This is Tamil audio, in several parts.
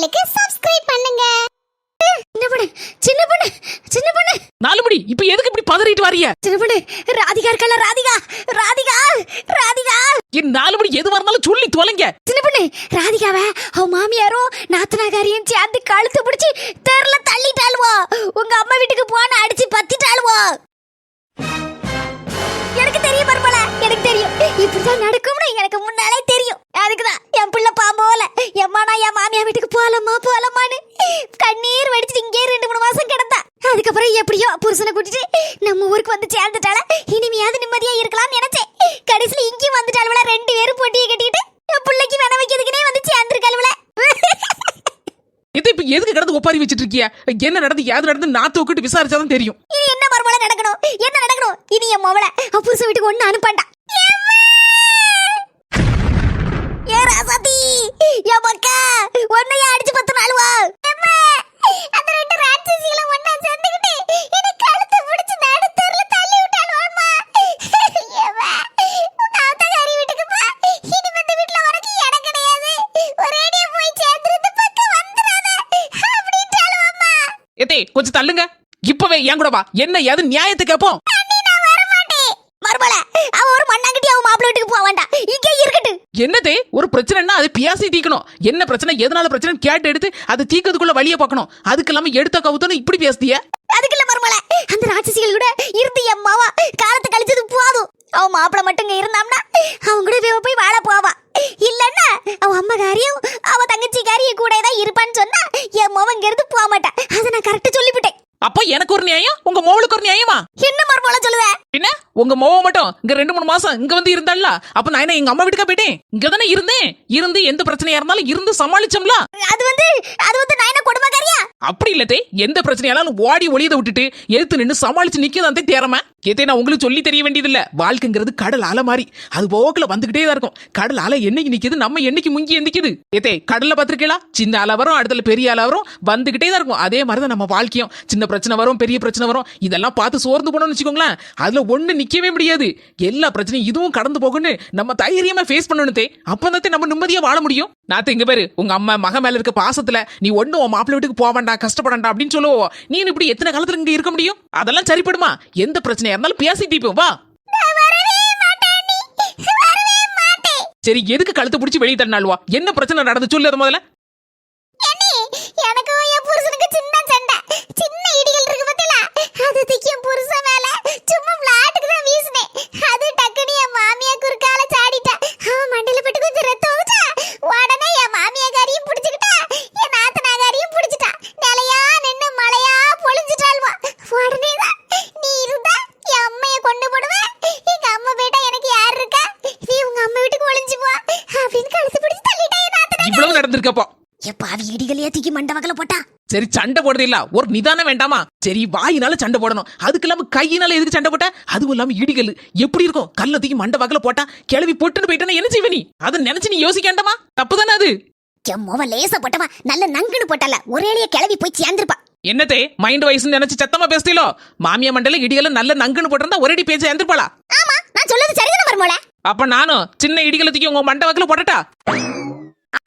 சேனலுக்கு சப்ஸ்கிரைப் பண்ணுங்க. சின்ன பொண்ணு சின்ன பொண்ணு சின்ன பொண்ணு நாலுமணி இப்ப எதுக்கு இப்படி பதறிட்டு வர்றீங்க? சின்ன பொண்ணு ராதிகா இருக்கல, ராதிகா ராதிகா ராதிகா. என் நாலுமணி எதுவா இருந்தாலும் சொல்லி தொலைங்க. சின்ன பொண்ணு ராதிகாவ அவ மாமியாரும் நாத்தனாகாரியும் சேர்ந்து கழுத்து பிடிச்சி தெருல தள்ளிட்டாளுவோ. உங்க அம்மா வீட்டுக்கு போன அடிச்சு பத்திட்டாளுவோ. எனக்கு தெரியும் பரமல, எனக்கு தெரியும் இப்படிதான் நடக்கும்னு எனக்கு முன்னாலே தெரியும். அதுக்குதான் என் பிள்ளை பாம்போல எம்மா நான் என் மாமியா வீட்டுக்கு போலமா போலமான்னு கண்ணீர் வடிச்சிட்டு இங்கே 2-3 மாசம் கிடந்தா. அதுக்கப்புறம் எப்படியோ புருஷனை கூட்டிட்டு நம்ம ஊருக்கு வந்து சேர்ந்துட்டால. இனிமையாவது நிம்மதியா இருக்கலாம்னு நினைச்சேன். கடைசியில இங்கேயும் வந்துட்டாளுவல. 2 பேரும் பொட்டியை கட்டிட்டு என் பிள்ளைக்கு வேண வைக்கிறதுக்குனே வந்து சேர்ந்துருக்காளுவல. இது இப்ப எதுக்கு கிடந்து ஒப்பாரி வச்சிட்டு இருக்கியா? என்ன நடந்து யாது நடந்து நான் தூக்கிட்டு விசாரிச்சாதான் தெரியும். இனி என்ன மறுமலை நடக்கணும், என்ன நடக்கணும்? இனி என் மவளை புருஷன் வீட்டுக்கு ஒண்ணு அனுப்பாண்டா. ஏ ராசாத்தி என் மக்கா ஒன்னையா அடிச்சு 10 நாளுவா. அந்த 2 ராட்சசிகளை ஒண்ணா சேர்ந்துக்கிட்டு என்ன கழுத்தை பிடிச்சு நடுத்தெருல தள்ளி விட்டாளுவாம்மா. உங்க ஆத்தாக்காரி வீட்டுக்கு போ. இனி இந்த வீட்டுல உனக்கு இடம் கிடையாது. ஒரேடியா போய் சேர்ந்துருந்து பக்கம் வந்துடாத அப்படின்ட்டாளுவாம்மா. ஏதே கொஞ்சம் தள்ளுங்க. இப்பவே என் கூட வா. என்ன ஏது நியாயத்தை கேப்போம். என்னதே ஒரு பிரச்சனைனா அது பியாசி தீக்கணும். என்ன பிரச்சனை எதனால பிரச்சனை கேட்டு எடுத்து அது தீக்கிறதுக்குள்ள வழியை பார்க்கணும். அதுக்கு இல்லாம எடுத்த கவுத்தணும் இப்படி பேசுதிய. அதுக்கு இல்ல மர்மல, அந்த ராட்சசிகள் கூட இருந்து எம்மாவா காலத்தை கழிச்சது போதும். அவ மாப்பிள மட்டும் இங்க இருந்தாம்னா அவங்க கூட போய் வாழ போவா. இல்லன்னா அவ அம்மாக்காரியும் அவ தங்கச்சிக்காரியும் கூட தான் இருப்பான்னு சொன்னா என் மவன் இங்க இருந்து போக மாட்டா. அதை நான் கரெக்டா சொல்லிவிட்டேன். அப்ப எனக்கு ஒரு நியாயம், உங்க மோளுக்கு ஒரு நியாயமா? என்ன மர்மல சொல்லுவ? என்ன உங்க மோவ மட்டும் இங்க 2-3 மாசம் இங்க வந்து இருந்தால, அப்ப நான் என்ன எங்க அம்மா வீட்டுக்கா போயிட்டேன்? இங்க தானே இருந்தேன். இருந்து எந்த பிரச்சனையா இருந்தாலும் இருந்து சமாளிச்சோம்ல. அது வந்து நான் என்ன கொடுமைக்காரியா? அப்படி இல்லதே, எந்த பிரச்சனையாலும் ஓடி ஒளியதை விட்டுட்டு எடுத்து நின்னு சமாளிச்சு நிக்கதான் தேரமா. ஏதே நான் உங்களுக்கு சொல்லி தெரிய வேண்டியதில்ல. வாழ்க்கைங்கிறது கடல் அலை மாதிரி, அது போக்குல வந்துகிட்டே தான் இருக்கும். கடல் அலை என்னைக்கு நிக்குது, நம்ம என்னைக்கு முங்கி எந்திக்குது. ஏதே கடல்ல பாத்திருக்கீங்களா? சின்ன அலை வரும், அடுத்தல பெரிய அலை வரும், வந்துகிட்டே தான் இருக்கும். அதே மாதிரிதான் நம்ம வாழ்க்கையும். சின்ன பிரச்சனை வரும், பெரிய பிரச்சனை வரும். இதெல்லாம் பார்த்து சோர்ந்து போனோம்னு வச்சுக்கோங்களேன், அதுல ஒண்ணு நிக்கவே முடியாது. எல்லா பிரச்சனையும் இதுவும் கடந்து போகணும்னு நம்ம தைரியமா ஃபேஸ் பண்ணணுத்தே. அப்பதான் நம்ம நிம்மதியா வாழ முடியும். நாத்து இங்க பேரு உங்க அம்மா மக மேல இருக்க பாசத்துல நீ ஒண்ணு உன் மாப்பிள்ளை வீட்டுக்கு போவாண்டா, கஷ்டப்படாண்டா அப்படின்னு சொல்லுவோம். நீ இப்படி எத்தனை காலத்துல இங்க இருக்க முடியும்? அதெல்லாம் சரிப்படுமா? எந்த பிரச்சனையா இருந்தாலும் பேசி தீப்போம் வா. சரி எதுக்கு கழுத்து பிடிச்சி வெளியே தள்ளினாலுவா? என்ன பிரச்சனை நடந்து சொல்லு. அது முதல்ல எனக்கு என் புருஷனுக்கு சின்ன சண்டை, சின்ன இடிகள் இருக்கு பத்தில. அது திக்கியம் புருஷன் மேல சும்மா விளையாட்டுக்கு தான் வீசினேன். அது டக்குனு என் மாமியா குறுக்கால சாடிட்டா. அவன் மண்டையில பட்டு கொஞ்சம் ரத்தம் வந்துச்சா. உடனே என் மாமியாக்காரியும் பிடிச்சுக்கிட்டா, என் நாத்தனாக்காரியும் பிடிச்சிட்டா. நிலையா நின்னு மழையா பொழிஞ்சிட்டாள்வா. உடனே தான் நீ இருந்தா என் அம்மைய கொண்டு போடுவேன். எங்க அம்மா போயிட்டா எனக்கு யார் இருக்கா? நீ உங்க அம்மா வீட்டுக்கு ஒளிஞ்சு போ அப்படின்னு கழுத்து பிடிச்சு தள்ளிட்டா என் நாத்தனா. இவ்வளவு நடந்திருக்கப்போ எப்பாவி இடிகளே தூக்கி மண்டவகல போட்டா. சரி சண்டை போடுறது இல்ல, ஒரு நிதானம் வேண்டாமா? சரி வாயினால சண்டை போடணும், அதுக்கு இல்லாம கையினால எதுக்கு சண்டை போட்டா? அதுவும் இல்லாம இடிகள் எப்படி இருக்கும்? கல்ல தூக்கி மண்டை வகல போட்டா கிளவி பொட்டுன்னு போயிட்டா என்ன செய்வ நீ? அதை நினைச்சு நீ யோசிக்க வேண்டாமா? தப்புதானே அது? எம்மோவ லேசா போட்டவா நல்ல நங்குன்னு போட்டல, ஒரேலிய கிளவி போய் சேர்ந்திருப்பா. என்னத்தே மைண்ட் வயசுன்னு நினைச்சு சத்தமா பேசுதீங்களோ? மாமியா மண்டல இடிகளை நல்ல நங்குன்னு போட்டிருந்தா ஒரேடி பேச சேர்ந்திருப்பாளா? ஆமா நான் சொல்றது சரிதானே மர்மோல? அப்ப நானும் சின்ன இடிகளை தூக்கி உங்க மண்டை வகல போட்டட்டா?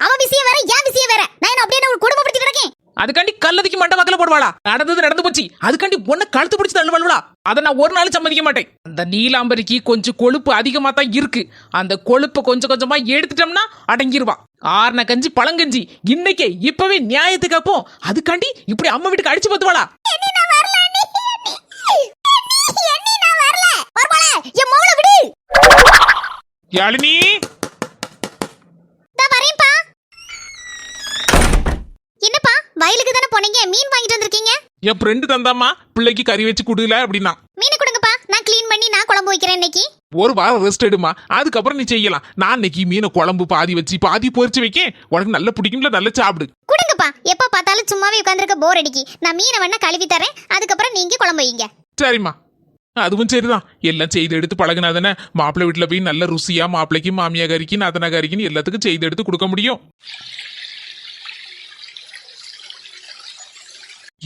அவ விஷயம் வேற, என் விஷயம் வேற. நான் அப்படியே ஒரு குடும்பப்படுத்தி கிடக்கேன். அதுக்காண்டி கல்லதுக்கு மண்டை வகல போடுவாளா? நடந்தது நடந்து போச்சு, அதுக்காண்டி ஒன்ன கழுத்து பிடிச்சு தள்ளுவாளா? அதை நான் ஒரு நாள் சம்மதிக்க மாட்டேன். அந்த நீலாம்பரிக்கு கொஞ்சம் கொழுப்பு அதிகமா தான் இருக்கு. அந்த கொழுப்பை கொஞ்சம் கொஞ்சமா எடுத்துட்டோம்னா அடங்கிருவா. ஆர்ன கஞ்சி பழங்கஞ்சி இன்னைக்கே இப்பவே நியாயத்துக்கு அப்போ அதுக்காண்டி இப்படி அம்மா வீட்டுக்கு அடிச்சு பத்துவாளா? யாழினி என்னப்பா வயலுக்கு தானே போனீங்க, மீன் வாங்கிட்டு வந்திருக்கீங்க? என் ஃப்ரெண்டு தந்தாமா பிள்ளைக்கு கறி வச்சு குடுல அப்படின்னா. மீன் கொடுங்கப்பா, நான் க்ளீன் பண்ணி நான் குழம்பு வைக்கிறேன் இன்னைக்கு. ஒரு வாரம் ரெஸ்ட் எடுமா, அதுக்கப்புறம் நீ செய்யலாம். நான் இன்னைக்கு மீனை குழம்பு பாதி வச்சு பாதி பொரிச்சு வைக்கேன். உனக்கு நல்ல பிடிக்கும்ல, நல்ல சாப்பிடு. கொடுங்கப்பா, எப்ப பார்த்தாலும் சும்மாவே உட்கார்ந்திருக்க போர் அடிக்கி. நான் மீனை வேணா கழுவி தரேன், அதுக்கப்புறம் நீங்க குழம்பு வைங்க. சரிம்மா, அதுவும் சரிதான். எல்லாம் செய்து எடுத்து பழகினாதானே மாப்பிள்ளை வீட்டுல போய் நல்ல ருசியா மாப்பிள்ளைக்கு மாமியா கறிக்கு நாத்தனா கறிக்குன்னு எல்லாத்துக்கும் செய்து எடுத்து கொடுக்க முடியும்.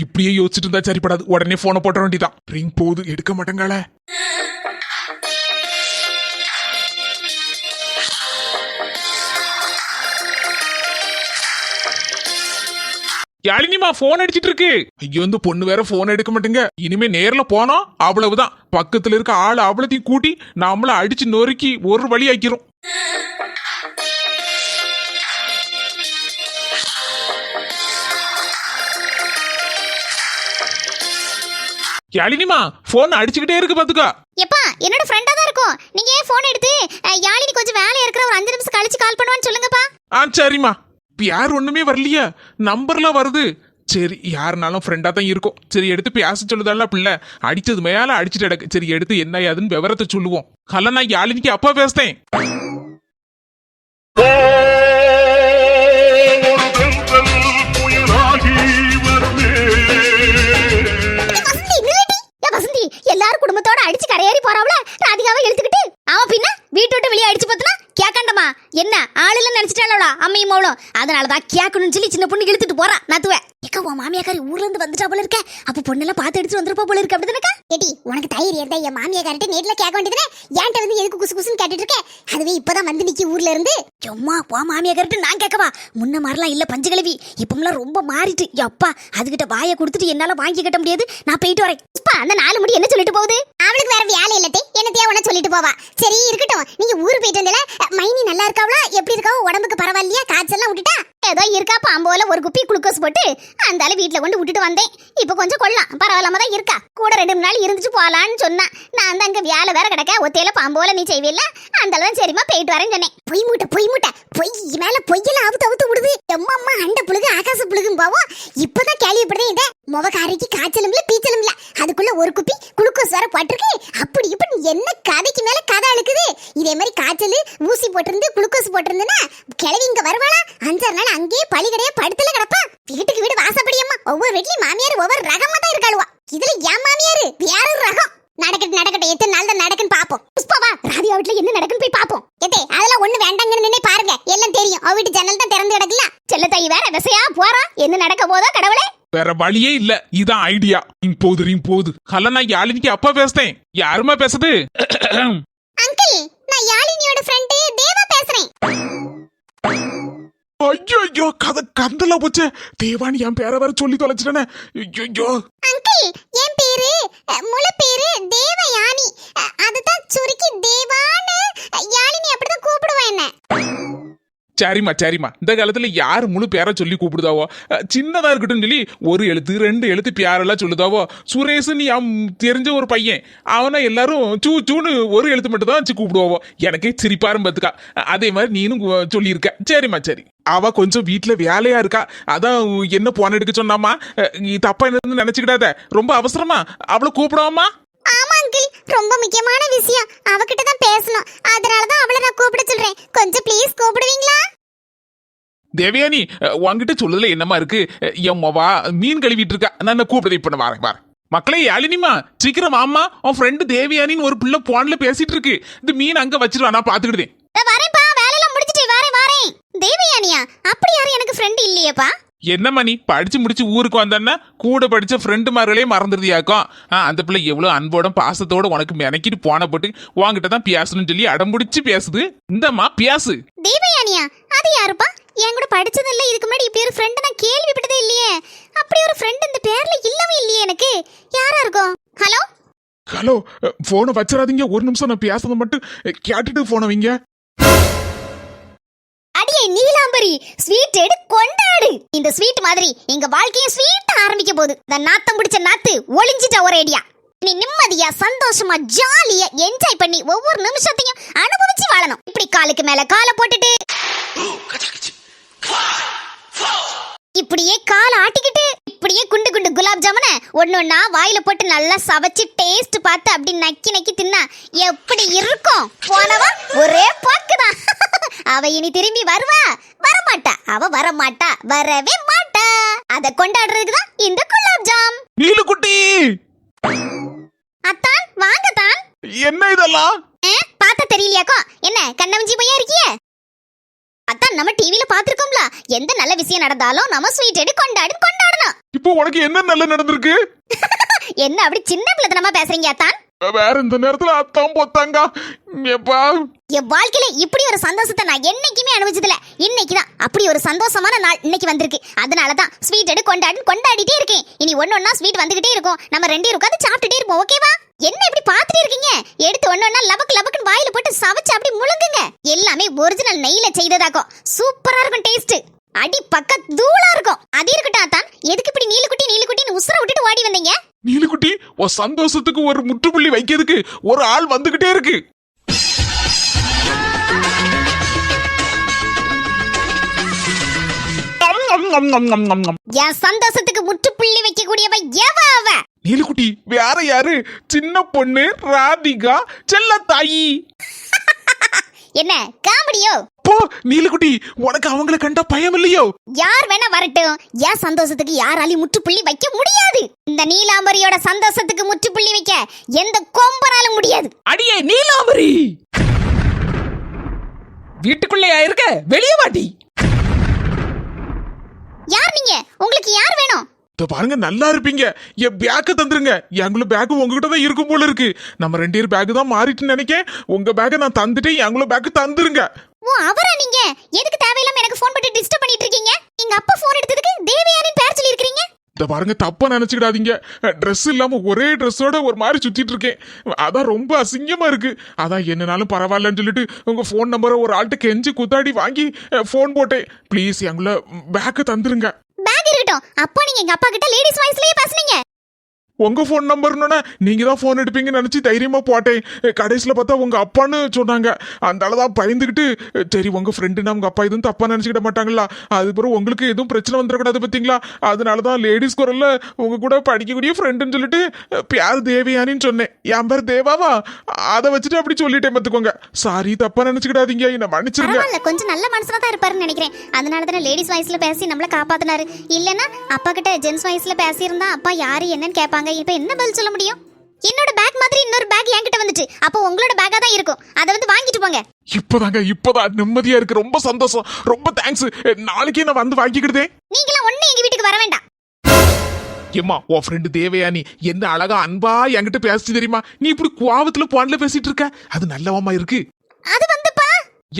இப்படியே யோசிச்சுட்டு இருந்தா சரிப்படாது. உடனே போனை போட்ட வேண்டியதான். ரிங் போகுது, எடுக்க மாட்டேங்கால. யாழினிமா போன் அடிச்சிட்டு இருக்கு. ஐயோ இந்த பொண்ணு வேற போன் எடுக்க மாட்டேங்க. இனிமே நேர்ல போனோம் அவ்வளவுதான். பக்கத்துல இருக்க ஆள் அவ்வளத்தையும் கூட்டி நம்மள அடிச்சு நொறுக்கி ஒரு வழி ஆக்கிரும். யாழினிமா போன் அடிச்சுக்கிட்டே இருக்கு பாத்துக்கா. எப்பா என்னோட ஃப்ரெண்டா தான் இருக்கும். நீங்க ஏன் போன் எடுத்து யாழினி கொஞ்சம் வேலை இருக்கிற ஒரு 5 நிமிஷம் கழிச்சு கால் பண்ணுவான்னு சொல்லுங்கப்பா. சரிம்மா. இப்ப யார் ஒண்ணுமே வரலையா? நம்பர்லாம் வருது. சரி யாருனாலும் ஃப்ரெண்டா தான் இருக்கும். சரி எடுத்து பேச சொல்லுதால பிள்ளை அடிச்சது மேல அடிச்சுட்டு கிடக்கு. சரி எடுத்து என்ன ஏதுன்னு விவரத்தை சொல்லுவோம். கல்ல நான் யாழினிக்கு அப்பா பேசுறேன். எல்லாரும் குடும்பத்தோட அடிச்சு கரையேறி போறாவல ராதிகாவை இழுத்துக்கிட்டு அவன் பின்ன வீட்டு விட்டு வெளியே அடிச்சு போத்துனா கேட்கண்டமா என்ன ஆளுல நினைச்சிட்டாளா அம்மையும் மோளும். அதனாலதான் கேட்கணும்னு சொல்லி சின்ன பொண்ணு இழுத்துட்டு போறா. நாத்துவேன் எக்க உன் மாமியாக்காரி ஊர்ல இருந்து வந்துட்டா போல இருக்க. அப்ப பொண்ணெல்லாம் பார்த்து எடுத்து வந்துருப்பா போல இருக்கு. அப்படிதானக்கா ஏடி உனக்கு தைரியம் இருந்தா என் மாமியாக்காரிட்ட நேர்ல கேட்க வேண்டியதுனே. ஏன்ட்ட வந்து எதுக்கு குசு குசுன்னு கேட்டுட்டு இருக்க? அதுவே இப்பதான் வந்து நிக்கி ஊர்ல இருந்து. சும்மா போ மாமியாக்காரிட்ட நான் கேட்கவா? முன்ன மாதிரிலாம் இல்ல பஞ்சு கிழவி. இப்பமெல்லாம் ரொம்ப மாறிட்டு. அப்பா அதுகிட்ட வாயை கொடுத்துட்டு என்னால வாங்கி கட்ட முடியாது. நான் போயிட்டு வரேன். அந்த 4 முடி என்ன சொல்லிட்டு போகுது? அவளுக்கு வேற வேலை இல்லத்தே. என்னத்தையா உன சொல்லிட்டு போவா. சரி இருக்கட்டும். நீங்க ஊர் போயிட்டு வந்தல மைனி நல்லா இருக்காவளா? எப்படி இருக்காவோ? உடம்புக்கு பரவாயில்லையா? காய்ச்சல்லாம் விட்டுட்டா? ஏதோ இருக்கா. பாம்போல ஒரு குப்பி குளுக்கோஸ் போட்டு அந்த ஆளு வீட்டுல கொண்டு விட்டுட்டு வந்தேன். இப்ப கொஞ்சம் கொள்ளலாம் பரவாயில்லாம தான் இருக்கா. கூட 2 நாள் இருந்துச்சு போலான்னு சொன்னா. நான் தான் அங்க வேலை வேற கிடக்க. ஒத்தையில பாம்போல நீ செய்வில்ல. அந்த அளவு சரிமா போயிட்டு வரேன்னு சொன்னேன். பொய் மூட்டை பொய் மேல பொய்யெல்லாம் அவுத்து விடுது. எம்மா அம்மா அண்ட புழுகு ஆகாச புழுகும் போவோம். இப்பதான் கேள்விப்படுறேன். இதை முகக்காரிக்கு காய்ச்சலும் இல்ல பீச்சலும் இல்ல. அதுக்குள்ள ஒரு குப்பி குளுக்கோஸ் வேற போட்டிருக்கு. அப்படி இப்படி என்ன கதைக்கு மேல கதை அழுக்குது. இதே மாதிரி காய்ச்சல் ஊசி போட்டிருந்து குளுக்கோஸ் போட்டிருந்தேன்னா கிளவி இங்க வருவாளா? 5 நாள் அங்கேயே பழிகடையா படுத்துல கிடப்பா. வீட்டுக்கு வீடு வாசப்படியம்மா. ஒவ்வொரு வீட்லயும் மாமியார் ஒவ்வொரு ரகமா தான் இருக்காளுவா. இதுல என் மாமியாரு வேற ஒரு ரகம். நடக்கட்டும் எத்தனை நாள் தான் நடக்குன்னு பாப்போம். புஷ்பாவா ராதிகா வீட்டுல என்ன நடக்குன்னு போய் பாப்போம். ஏத்தே அதெல்லாம் ஒண்ணு வேண்டாங்கன்னு நினை பாருங்க. எல்லாம் தெரியும். அவ வீட்டு ஜன்னல் தான் திறந்து கிடக்கல. செல்லத்தாயி வேற விசையா போறா. என்ன நடக்க போதா கடவுளே. வேற வழியே இல்ல. இதான் ஐடியா. போகுது கல்ல நான் யாழினிக்கு அப்பா பேசுறேன். யாருமா பேசுது? அங்கிள் நான் யாழினியோட ஃப்ரெண்ட் தேவா பேசுறேன். ஐயோ கதை கந்தல போச்சே. தேவானி என் பேரை வேற சொல்லி தொலைச்சிட்டேனே. ஐயோ அங்கிள் என் பேரு முழு பேரு தேவயானி. அதுதான் சுருக்கி தேவான்னு யாழினி அப்படிதான் கூப்பிடுவேன். என்ன சரிம்மா இந்த காலத்துல யாரு முழு பேரை சொல்லி கூப்பிடுதாவோ? சின்னதா இருக்கட்டும் சொல்லி 1 எழுத்து 2 எழுத்து பேரெல்லாம் சொல்லுதாவோ. சுரேஷ் நீ தெரிஞ்ச ஒரு பையன். அவனை எல்லாரும் சூன்னு 1 எழுத்து மட்டும் தான் வச்சு கூப்பிடுவாவோ. எனக்கே சிரிப்பாரும் பார்த்துக்கா. அதே மாதிரி நீனும் சொல்லியிருக்க. சரிம்மா சரி. அவ கொஞ்சம் வீட்டுல வேலையா இருக்கா. அதான் என்ன போன எடுக்க சொன்னாமா. நீ தப்பா என்ன நினைச்சுக்கிடாத. ரொம்ப அவசரமா அவளை கூப்பிடாமா? ஆமா அங்கிள் ரொம்ப முக்கியமான விஷயம். அவகிட்ட தான் பேசணும். அதனாலதான் அவளை நான் கூப்பிட சொல்றேன். கொஞ்சம் ப்ளீஸ் கூப்பிடுவீங்களா? தேவயானி உன்கிட்ட சொல்லுதுல என்னமா இருக்கு? என் மொவா மீன் கழுவிட்டு இருக்கா. நான் கூப்பிடுறது இப்ப வரேன். மக்களே யாழினிமா சீக்கிரம் ஆமா. உன் ஃப்ரெண்டு தேவயானின்னு ஒரு பிள்ளை போன்ல பேசிட்டு இருக்கு. இந்த மீன் அங்க வச்சிருவா. நான் பாத்துக்கிட்டேன். வரேன்ப்பா. வேலையெல்லாம் முடிச்சிட்டு வரேன். தேவயானியா? அப்படி யாரும் எனக்கு ஃப்ரெண்ட் இல்லையேப்பா. என்னம்மா நீ படிச்சு முடிச்சு ஊருக்கு வந்தன்னா கூட படிச்ச ஃப்ரெண்டு மாதிரிலே மறந்துருதியாக்கும். அந்த பிள்ளை எவ்வளவு அன்போட பாசத்தோட உனக்கு மெனக்கிட்டு போன போட்டு உன்கிட்ட தான் பேசணும்னு சொல்லி அடம்பிடிச்சு பேசுது. இந்தம்மா பேசு. தேவயானியா? அது யாருப்பா? என் கூட படிச்சது இல்ல. இதுக்கு முன்னாடி இப்படி ஒரு ஃப்ரெண்ட் நான் கேள்விப்பட்டதே இல்லையே. அப்படி ஒரு ஃப்ரெண்ட் இந்த பேர்ல இல்லவே இல்லையே எனக்கு. யாரா இருக்கும்? ஹலோ போனை வச்சிடாதீங்க. ஒரு நிமிஷம் நான் பேசுறத மட்டும் கேட்டுட்டு போன வைங்க. அடியே நீலாம்பரி ஸ்வீட் எடு கொண்டாடு. இந்த ஸ்வீட் மாதிரி எங்க வாழ்க்கையும் ஸ்வீட் ஆரம்பிக்க போகுது. இந்த நாத்தம் பிடிச்ச நாத்து ஒளிஞ்சிட்ட ஒரு ஐடியா. நீ நிம்மதியா சந்தோஷமா ஜாலியா என்ஜாய் பண்ணி ஒவ்வொரு நிமிஷத்தையும் அனுபவிச்சு வாழணும். இப்படி காலுக்கு மேல காலை போட்டுட்டு இப்படியே காலை ஆட்டிக்கிட்டு இப்படியே குண்டு குண்டு குலாப் ஜாமுன ஒன்னொன்னா வாயில போட்டு நல்லா சவச்சு டேஸ்ட் பார்த்து அப்படி நக்கி நக்கி தின்னா எப்படி இருக்கும்? போனவா ஒரே பாக்குதான். அவ இனி திரும்பி வருவா? வரமாட்டா. அவ வரமாட்டா. வரவே மாட்டா. அத கொண்டாடுறதுக்கு தான் இந்த குலாப் ஜாம். நீலுக்குட்டி அத்தான் வாங்கத்தான். என்ன இதெல்லாம்? பார்த்தா தெரியலையாக்கோ? என்ன கண்ணவஞ்சி பையா இருக்கிய? அத்தான் நம்ம டிவில பாத்துருக்கோம்ல. எந்த நல்ல விஷயம் நடந்தாலும் நம்ம ஸ்வீட் எடு கொண்டாடணும். இப்போ உனக்கு என்ன நல்ல நடந்திருக்கு? என்ன அப்படி சின்ன பிள்ளைத்தனமா பேசுறீங்க அத்தான்? வேற இந்த நேரத்துல அத்தான் போத்தாங்க எப்பா. என் வாழ்க்கையில இப்படி ஒரு சந்தோஷத்தை நான் என்னைக்குமே அனுபவிச்சதில்ல. இன்னைக்குதான் அப்படி ஒரு சந்தோஷமான நாள் இன்னைக்கு வந்திருக்கு. அதனாலதான் ஸ்வீட் எடு கொண்டாடிட்டே இருக்கேன். இனி ஒன்னொன்னா ஸ்வீட் வந்துகிட்டே இருக்கும். நம்ம ரெண்டே உட்காந்து சாப்பிட்டுட்டே இருப்போம். ஓகேவா? என்ன இப்படி பாத்துட்டே இருக்கீங்க? எடுத்து ஒன்னொன்னா லபக்கு லபக்குன்னு வாயில போட்டு சவச்சு அப்படி முழுங்குங்க. எல்லாமே ஒரிஜினல் நெய்ல செய்ததாக்கும். சூப்பரா இருக்கும் டேஸ்ட். அடி பக்க தூளா இருக்கும். அது இருக்கட்டும் தான், எதுக்கு இப்படி நீலுக்குட்டின்னு உசுர விட்டுட்டு ஓடி வந்தீங்க? நீலுக்குட்டி உன் சந்தோஷத்துக்கு ஒரு முற்றுப்புள்ளி வைக்கிறதுக்கு ஒரு ஆள் வந்துகிட்டே இருக்கு. என் சந்தோஷத்துக்கு முற்றுப்புள்ளி வைக்கக்கூடியவ எவ அவ? நீலுக்குட்டி வேற யாரு? சின்ன பொண்ணு ராதிகா செல்லத்தாயி. என்ன காமெடியோ? போ நீலுக்குட்டி, உனக்கு அவங்கள கண்டா பயம் இல்லையோ? யார் வேணா வரட்டும், என் சந்தோஷத்துக்கு யாராலையும் முற்றுப்புள்ளி வைக்க முடியாது. இந்த நீலாம்பரியோட சந்தோஷத்துக்கு முற்றுப்புள்ளி வைக்க எந்த கொம்பனாலும் முடியாது. அடியே நீலாம்பரி, வீட்டுக்குள்ளேயா இருக்க? வெளியே வாடி. யார் நீங்க? உங்களுக்கு யார் வேணும்? பாருங்க, நல்லா இருப்பீங்க. என் பேக்க தந்துருங்க. எங்களும் பேக் உங்ககிட்ட தான் இருக்கும் போல இருக்கு. நம்ம 2 பேர் பேக் தான் மாறிட்டு நினைக்க. உங்க பேக்க நான் தந்துட்டு எங்களும் பேக் தந்துருங்க. ஓ, அவரா நீங்க? எதுக்கு தேவையில்லாம எனக்கு ஃபோன் பண்ணி டிஸ்டர்ப் பண்ணிட்டு இருக்கீங்க? எங்க அப்பா ஃபோன் எடுத்ததுக்கு தேவயானின் பேர் சொல்லி இருக்கீங்க. பாருங்க, தப்பா நினைச்சுக்கிடாதீங்க. ட்ரெஸ் இல்லாம ஒரே ட்ரெஸ்ஸோட ஒரு மாதிரி சுத்திட்டு இருக்கேன். அதான் ரொம்ப அசிங்கமா இருக்கு. அதான் என்னனாலும் பரவாயில்லன்னு சொல்லிட்டு உங்க ஃபோன் நம்பரை ஒரு ஆள்கிட்ட கெஞ்சி குத்தாடி வாங்கி ஃபோன் போட்டேன். ப்ளீஸ் எங்களை பேக்க தந்துருங்க. பேக் இருக்கட்டும். அப்போ நீங்க எங்க அப்பா கிட்ட லேடிஸ் வாய்ஸ்லயே பேசுனீங்க. உங்க ஃபோன் நம்பர்னா நீங்க தான் ஃபோன் எடுப்பீங்கன்னு நினைச்சு தைரியமா போட்டேன். கடைசியில் பார்த்தா உங்க அப்பான்னு சொன்னாங்க. அந்த தான் பயந்துக்கிட்டு, சரி உங்க ஃப்ரெண்டுன்னா உங்க அப்பா எதுவும் தப்பா நினைச்சுக்கிட மாட்டாங்களா, அது பிறகு உங்களுக்கு எதுவும் பிரச்சனை வந்துடக்கூடாது பார்த்தீங்களா, அதனாலதான் லேடிஸ் குரல்ல உங்க கூட படிக்கக்கூடிய ஃப்ரெண்டுன்னு சொல்லிட்டு பேர் தேவயானின்னு சொன்னேன். என் பேர் தேவாவா, அதை வச்சுட்டு அப்படி சொல்லிட்டேன் பார்த்துக்கோங்க. சாரி, தப்பா நினைச்சுக்கிடாதீங்க, என்ன மன்னிச்சிருங்க. பரவாயில்ல, கொஞ்சம் நல்ல மனசுல தான் இருப்பாருன்னு நினைக்கிறேன். அதனால தானே லேடிஸ் வாய்ஸ்ல பேசி நம்மள காப்பாத்தினாரு. இல்லன்னா அப்பா கிட்ட ஜென்ஸ் வாய்ஸ்ல பேசியிருந்தா அப்பா யாரு என்னன்னு கேட்பாங்க. இப்ப என்ன பதில் சொல்ல முடியும்? என்னோட பேக் மாதிரி இன்னொரு பேக் என்கிட்ட வந்துச்சு. அப்போ உங்களோட பேக்கா தான் இருக்கும். அதை வந்து வாங்கிட்டு போங்க. இப்பதான் நிம்மதியா இருக்கு. ரொம்ப சந்தோஷம், ரொம்ப தேங்க்ஸ். நாளைக்கே நான் வந்து வாங்கிக்கிட்டேன். நீங்களாம் ஒண்ணு எங்க வீட்டுக்கு வர வேண்டாம். ஏம்மா, உன் ஃப்ரெண்டு தேவயானி என்ன அழகா அன்பா என்கிட்ட பேசி தெரியுமா? நீ இப்படி கோவத்துல போன்ல பேசிட்டு இருக்க, அது நல்லவமா இருக்கு. அது வந்துப்பா.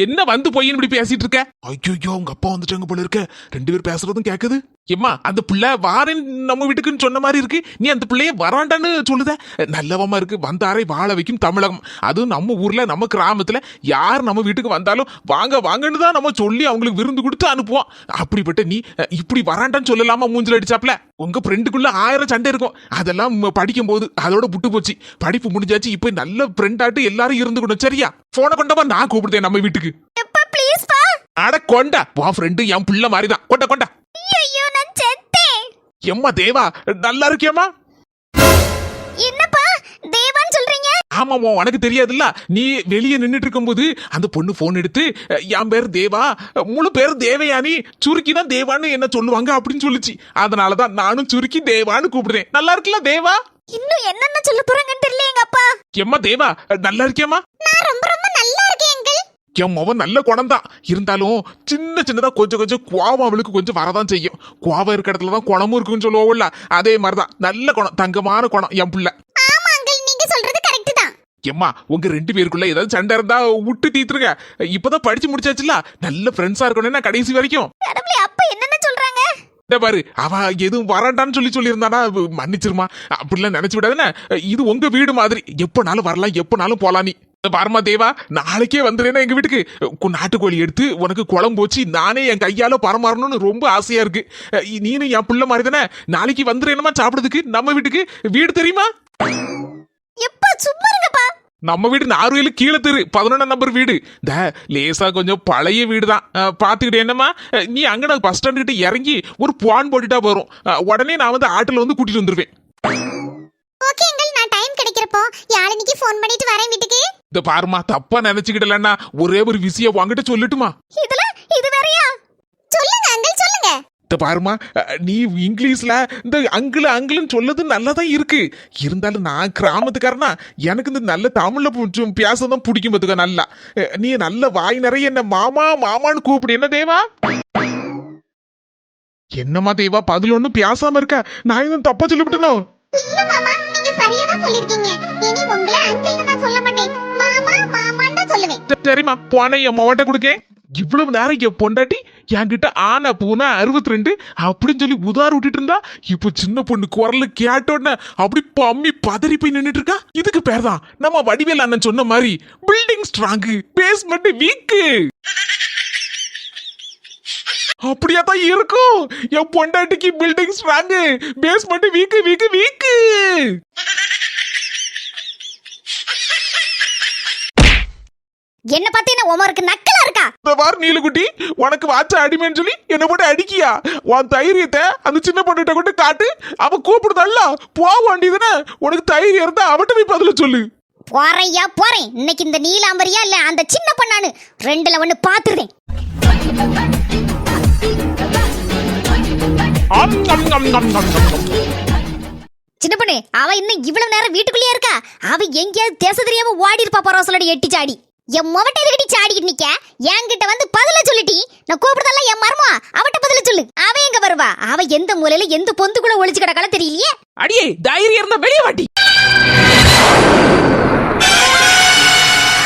என்ன வந்து போய் இப்படி பேசிட்டு இருக்க? ஐயோ, உங்க அப்பா வந்துட்டாங்க போல இருக்க. 2 பேர் பேசுறதும் கேக்குது. ஏம்மா, அந்த பிள்ளை வாரேன் நம்ம வீட்டுக்குன்னு சொன்ன மாதிரி இருக்கு. நீ அந்த பிள்ளைய வராண்டான்னு சொல்லுத. நல்லவமா இருக்கு. வந்தாரை வாழ வைக்கும் தமிழகம். அதுவும் நம்ம ஊர்ல, நம்ம கிராமத்துல யார் நம்ம வீட்டுக்கு வந்தாலும் வாங்கன்னு தான் நம்ம சொல்லி அவங்களுக்கு விருந்து கொடுத்து அனுப்புவோம். அப்படிப்பட்ட நீ இப்படி வராண்டான்னு சொல்லலாமா? மூஞ்சில் அடிச்சாப்ல. உங்க ஃப்ரெண்டுக்குள்ள 1000 சண்டை இருக்கும். அதெல்லாம் படிக்கும் போது அதோட புட்டு போச்சு. படிப்பு முடிஞ்சாச்சு. இப்ப நல்ல ஃப்ரெண்டாட்டு எல்லாரும் இருந்துக்கணும். சரியா? போனை கொண்டப்பா, நான் கூப்பிடுதேன் நம்ம வீட்டுக்கு. ப்ளீஸ் பா. அட கொண்டா, உன் ஃப்ரெண்டு என் பிள்ளை மாதிரிதான். கொண்டா. ஐயோ, நான் செத்தேன். எம்மா தேவா, நல்லா இருக்கியம்மா? என்னப்பா தேவான்னு சொல்றீங்க? ஆமாமா, உனக்கு தெரியாதுல்ல. நீ வெளியே நின்னுட்டு இருக்கும்போது அந்த பொண்ணு போன் எடுத்து, என் பேர் தேவா, முழு பேர் தேவயானி, சுருக்கிதான் தேவான்னு என்ன சொல்லுவாங்க அப்படின்னு சொல்லுச்சு. அதனாலதான் நானும் சுருக்கி தேவான்னு கூப்பிடுறேன். நல்லா இருக்குல்ல தேவா? இன்னும் என்னென்ன சொல்ல போறாங்கன்னு தெரியல எங்க அப்பா. எம்மா தேவா, நல்லா இருக்கியம்மா? நான் ரொம்ப நல்லா இருக்கேன் அங்கிள். என் மவன் நல்ல குணம் தான். இருந்தாலும் சின்னதா கொஞ்சம் கோவம் அவளுக்கு கொஞ்சம் வரதான் செய்யும். கோவம் இருக்க இடத்துலதான் குணமும் இருக்குன்னு சொல்லுவோம்ல, அதே மாதிரிதான். நல்ல குணம், தங்கமான குணம் என் பிள்ளை. ஆமா அங்கிள், நீங்க சொல்றது கரெக்ட் தான். எம்மா, உங்க 2 பேருக்குள்ள ஏதாவது சண்டை இருந்தா விட்டு தீத்துருங்க. இப்பதான் படிச்சு முடிச்சாச்சுல, நல்ல ஃப்ரெண்ட்ஸா இருக்கணும்னா கடைசி வரைக்கும். கடவுளே, அப்பா என்னென்ன சொல்றாங்க? பாரு, அவ எதுவும் வராண்டான்னு சொல்லியிருந்தானா மன்னிச்சிருமா. அப்படிலாம் நினைச்சு விடாதுன்னு. இது உங்க வீடு மாதிரி, எப்பனாலும் வரலாம், எப்பனாலும் போலாம். நீ பாருமா தேவா, நாளைக்கே வந்துடுறேன்னா எங்க வீட்டுக்கு நாட்டுக்கோழி எடுத்து உனக்கு குழம்பு வச்சு நானே என் கையால பரமாறணும்னு ரொம்ப ஆசையா இருக்கு. நீனும் என் பிள்ளை மாதிரி தானே. நாளைக்கு வந்துடுறேனமா சாப்பிடுறதுக்கு நம்ம வீட்டுக்கு. வீடு தெரியுமா? எப்பா சும்மா இருங்கப்பா. நம்ம வீடு நார்வேலு கீழே தெரு 11 நம்பர் வீடு. இந்த லேசா கொஞ்சம் பழைய வீடு தான். பாத்துக்கிட்டு என்னம்மா, நீ அங்கடா பஸ் ஸ்டாண்ட் கிட்ட இறங்கி ஒரு பான் போட்டுட்டா போறோம். உடனே நான் வந்து ஆட்டோல வந்து கூட்டிட்டு வந்துருவேன். ஓகே அங்கிள், நான் டைம் கிடைக்கிறப்போ யாழினிக்கு ஃபோன் பண்ணிட்டு வரேன் வீட்டுக்கு. இந்த பாருமா, தப்பா நினைச்சுக்கிடலன்னா ஒரே ஒரு விஷயம் உங்ககிட்ட சொல்லட்டுமா? இது வேறயா? சொல்லுங்க அங்கிள், சொல்லுங்க. இந்த பாருமா, நீ இங்கிலீஷ்ல இந்த அங்கிள்னு சொல்லது நல்லதான் இருக்கு. இருந்தாலும் நான் கிராமத்துக்காரனா, எனக்கு இந்த நல்ல தமிழ்ல பேசதான் பிடிக்கும். பார்த்துக்க, நல்லா நீ நல்ல வாய் நிறைய என்ன மாமான்னு கூப்பிடு. என்ன தேவா? என்னம்மா தேவா, பதில் ஒன்னும் பேசாம இருக்க. நான் எதுவும் தப்பா சொல்லிவிட்டனோ? இல்ல மாமா, நீங்க சரியா தான் சொல்லிருக்கீங்க. இனி உங்களை அங்கிள்னு நான் சொல்ல மாட்டேன். மாமா மாமான்னு தான் சொல்லுவேன். சரிம்மா போன என் மவட்ட கொடுக்கேன். இவ்வளவு நேரம் என் பொண்டாட்டி என்கிட்ட ஆனா பூனா 62 அப்படின்னு சொல்லி உதார விட்டுட்டு இருந்தா, இப்போ சின்ன பொண்ணு குரல் கேட்டோன்னு அப்படி பம்மி பதறி போய் நின்னுட்டு இருக்கா. இதுக்கு பேர் தான் நம்ம வடிவேல் அண்ணன் சொன்ன மாதிரி பில்டிங் ஸ்ட்ராங் பேஸ்மெண்ட் வீக்கு. அப்படியா தான் இருக்கும். என் பொண்டாட்டிக்கு building strong basement week week week. என்ன பார்த்து என்ன உமருக்கு நக்கலா இருக்கா? இந்த வார நீலுக்குட்டி உனக்கு வாச்ச அடிமைன்னு சொல்லி என்ன போட்டு அடிக்கியா? உன் தைரியத்தை அந்த சின்ன பொண்ணுகிட்ட கொண்டு காட்டு. அவ கூப்பிடுதல்ல போக வேண்டியதுன்னு. உனக்கு தைரியம் இருந்தா அவட்ட போய் பதில சொல்லு. போறையா போறேன். இன்னைக்கு இந்த நீலாம்பரியா இல்ல அந்த சின்ன பொண்ணானு ரெண்டுல ஒண்ணு பாத்துறேன். சின்ன பொண்ணு அவ இன்னும் இவ்வளவு நேரம் வீட்டுக்குள்ளேயே இருக்கா. அவ எங்கேயாவது தேச தெரியாம ஓடி இருப்பா. பரவாயில்லடி எட்டி சாடி என் முவட்டை இருக்கடி சாடிக்கிட்டு நிக்க. என்கிட்ட வந்து பதில சொல்லிட்டி. நான் கூப்பிடுதல்ல என் மர்மா அவட்ட பதில சொல்லு. அவ எங்க வருவா? அவ எந்த மூலையில எந்த பொந்துக்குள்ள ஒளிச்சு கிடக்கால தெரியலையே. அடியே தைரியம் இருந்தா வெளியே வாட்டி.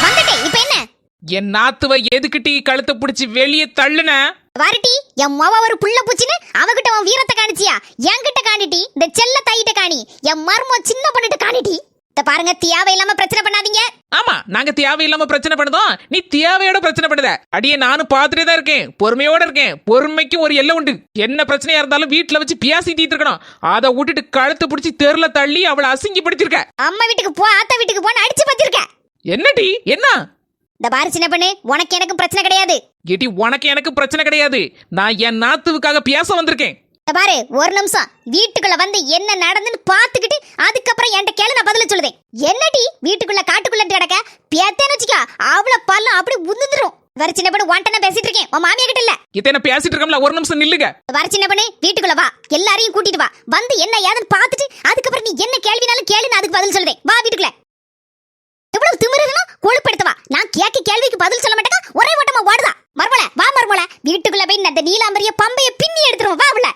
வந்துட்டே இப்ப என்ன? என் நாத்துவ எதுக்கிட்டி கழுத்தை பிடிச்சி வெளியே தள்ளுன? வாரிட்டி என் மவ ஒரு புள்ள பூச்சின்னு அவகிட்ட உன் வீரத்தை காணிச்சியா? என்கிட்ட காணிட்டி. இந்த செல்ல தாயிட்ட காணி. என் மர்மோ சின்ன பண்ணிட்டு காணிட்டி. இத பாருங்க, தேவையில்லாம பிரச்சனை பண்ணாதீங்க. ஆமா, நாங்க தேவையில்லாம பிரச்சனை பண்ணுதோம். நீ தேவையோட பிரச்சனை பண்ணுத. அடியே நானும் பாத்துட்டே தான் இருக்கேன். பொறுமையோட இருக்கேன். பொறுமைக்கு ஒரு எல்லை உண்டு. என்ன பிரச்சனையா இருந்தாலும் வீட்டுல வச்சு பேசிட்டு இருக்கணும். அதை விட்டுட்டு கழுத்து பிடிச்சி தெருல தள்ளி அவளை அசிங்கப்படுத்திருக்க. அம்மா வீட்டுக்கு போ, ஆத்தா வீட்டுக்கு போன்னு அடிச்சு பத்திருக்க. என்னடி என்ன? இந்த பாரு சின்ன பண்ணு, உனக்கு எனக்கு பிரச்சனை கிடையாது. ஏடி உனக்கு எனக்கு பிரச்சனை கிடையாது. நான் என் நாத்துவுக்காக பேச வந்திருக்கேன். இந்த பாரு ஒரு நிமிஷம் வீட்டுக்குள்ள வந்து என்ன நடந்துன்னு பாத்துக்கிட்டு அதுக்கப்புறம் என்கிட்ட கேளு, நான் பதில சொல்லுவேன். என்னடி வீட்டுக்குள்ள காட்டுக்குள்ள கிடக்க பேத்தேன்னு வச்சுக்கா அவள பல்ல அப்படி உந்துந்துரும். வர சின்ன பண்ணு உன்ட்ட நான் பேசிட்டு இருக்கேன், உன் மாமியா கிட்ட இல்ல. இத்தனை பேசிட்டு இருக்கோம்ல, ஒரு நிமிஷம் நில்லுங்க. வர சின்ன பண்ணு வீட்டுக்குள்ள வா, எல்லாரையும் கூட்டிட்டு வா. வந்து என்ன ஏதுன்னு பாத்துட்டு அதுக்கப்புறம் நீ என்ன கேள்வினாலும் கேளு, நான் அதுக்கு பதில் சொல்லுவேன். வா வீட்டுக்குள்ள. எவ்வளவு திமிருனா கொழுப்படுத்தவா. நான் கேட்க கேள்விக்கு பதில் சொல்ல மாட்டேங்க, ஒரே ஓட்டமா ஓடுதா. மர்மல வா மர்மல, வீட்டுக்குள்ள போய் அந்த நீலாம்பரிய பம்பைய பின்னி எடுத்துருவோம். வா உள்ள.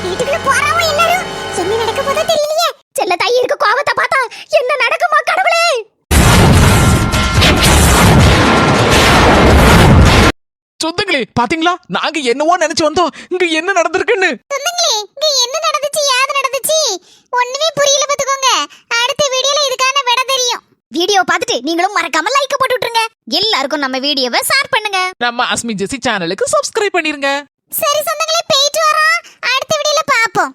வீட்டுக்குள்ள போறாவோ எல்லாரும். என்ன நடக்க போதோ தெரியலையே. செல்ல தாய் இருக்க கோவத்தை பார்த்தா என்ன நடக்குமா கடவுளே. சொந்தங்களே பாத்தீங்களா, நாங்க என்னவோ நினைச்சு வந்தோம். இங்க என்ன நடந்திருக்குன்னு. சொந்தங்களே இங்க என்ன நடந்துச்சு, ஏது நடந்துச்சு ஒண்ணுமே புரியல பாத்துக்கோங்க. அடுத்த வீடியோல இதுக்கான விட தெரியும். வீடியோ பார்த்துட்டு நீங்களும் மறக்காம லைக் போட்டு விட்டுருங்க. எல்லாருக்கும் நம்ம வீடியோவை ஷேர் பண்ணுங்க. நம்ம அஸ்மி ஜெசி சேனலுக்கு சப்ஸ்கிரைப் பண்ணிருங்க. சரி சொந்தங்களே, போயிட்டு வரோம். அடுத்த வீடியோல பாப்போம்.